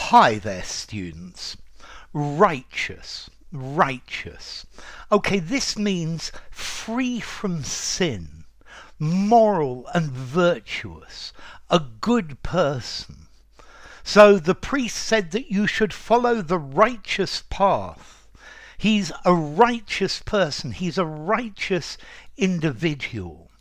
Hi there, students. Righteous, righteous. Okay, this means free from sin, moral and virtuous, a good person. So the priest said that you should follow the righteous path. He's a righteous person. He's a righteous individual.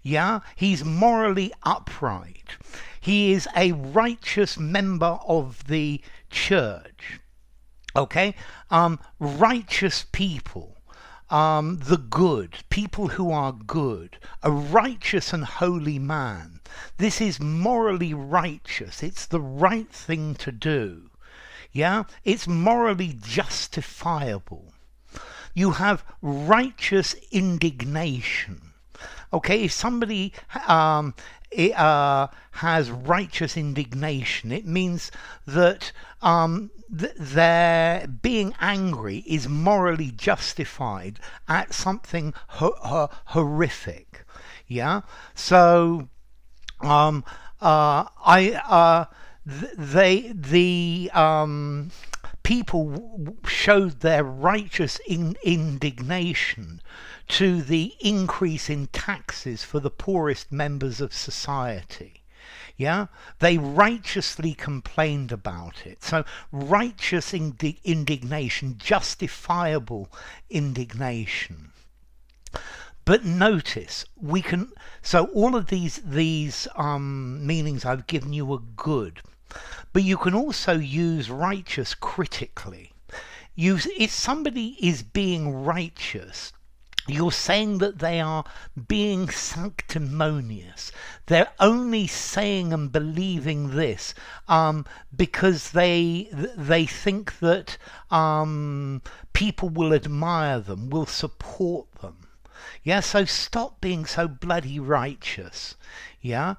Yeah, he's morally upright. He is a righteous member of the church. Okay, righteous people, the good, people who are good, a righteous and holy man. This is morally righteous. It's the right thing to do. Yeah, it's morally justifiable. You have righteous indignation. Okay, if somebody has righteous indignation, it means that their being angry is morally justified at something horrific. Yeah, so people showed their righteous indignation to the increase in taxes for the poorest members of society. Yeah, they righteously complained about it. So righteous indignation, justifiable indignation. But notice, so all of these meanings I've given you are good. But you can also use righteous critically. If somebody is being righteous, you're saying that they are being sanctimonious. They're only saying and believing this because they think that people will admire them, will support them. Yeah, so stop being so bloody righteous. Yeah,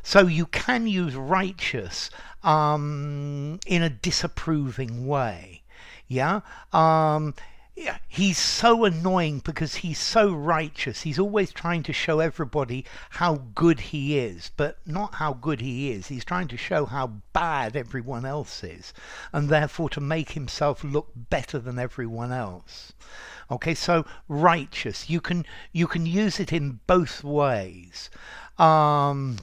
so you can use righteous in a disapproving way. Yeah, he's so annoying because he's so righteous. He's always trying to show everybody how good he is, but not how good he is. He's trying to show how bad everyone else is, and therefore to make himself look better than everyone else. Okay, so righteous, you can use it in both ways. A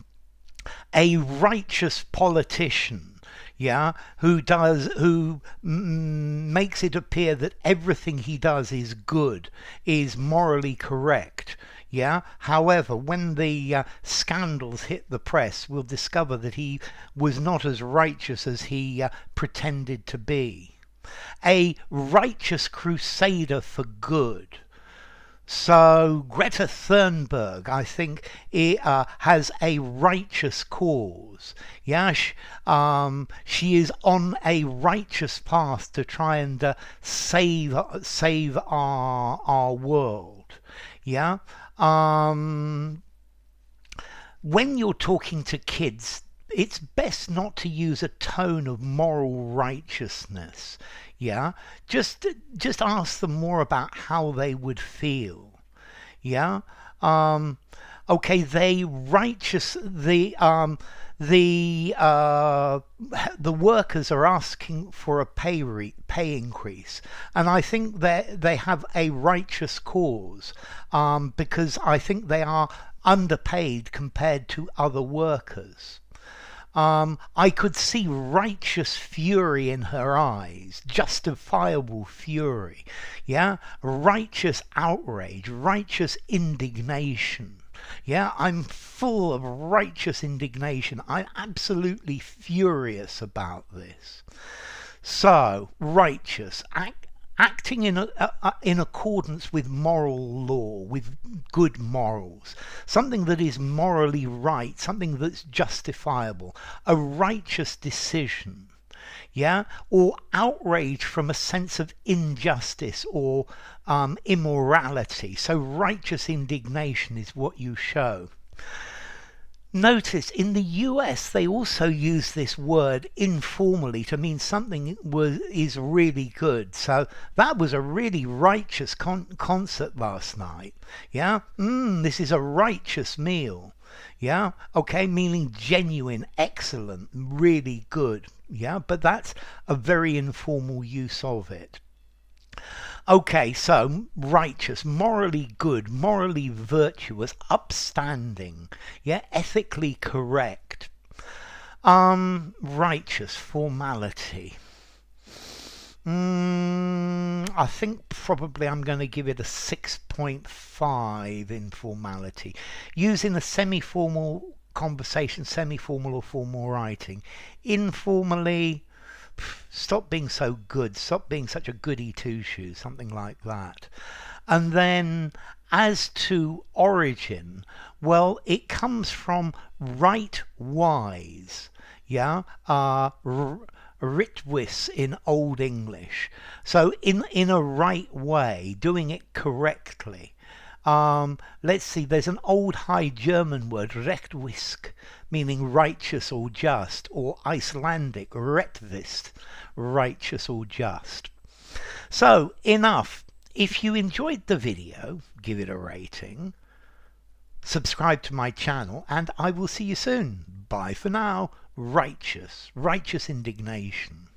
righteous politician, yeah, who makes it appear that everything he does is good, is morally correct. Yeah. However, when the scandals hit the press, we'll discover that he was not as righteous as he pretended to be. A righteous crusader for good. So Greta Thunberg, I think, has a righteous cause. Yeah, she is on a righteous path to try and save our world. Yeah. When you're talking to kids, it's best not to use a tone of moral righteousness. Yeah, just ask them more about how they would feel. Yeah, okay. The workers are asking for a pay increase, and I think that they have a righteous cause because I think they are underpaid compared to other workers. I could see righteous fury in her eyes, justifiable fury, yeah, righteous outrage, righteous indignation. Yeah, I'm full of righteous indignation. I'm absolutely furious about this. So, righteous, acting in accordance with moral law, with good morals, something that is morally right, something that's justifiable, a righteous decision, yeah, or outrage from a sense of injustice or immorality. So righteous indignation is what you show. Notice in the US they also use this word informally to mean something is really good. So that was a really righteous concert last night. Yeah, this is a righteous meal. Yeah, okay, meaning genuine, excellent, really good. Yeah, but that's a very informal use of it. Okay, so righteous, morally good, morally virtuous, upstanding, yeah, ethically correct. Righteous, formality. I think probably I'm going to give it a 6.5 in formality. Using a semi-formal conversation, semi-formal or formal writing. Informally, stop being so good, stop being such a goody two-shoes, something like that. And then as to origin, well, it comes from right wise, yeah, ritwis in Old English. So in a right way, doing it correctly. Let's see, there's an old High German word, rechtwisk, meaning righteous or just, or Icelandic, retvist, righteous or just. So, enough. If you enjoyed the video, give it a rating, subscribe to my channel, and I will see you soon. Bye for now. Righteous indignation.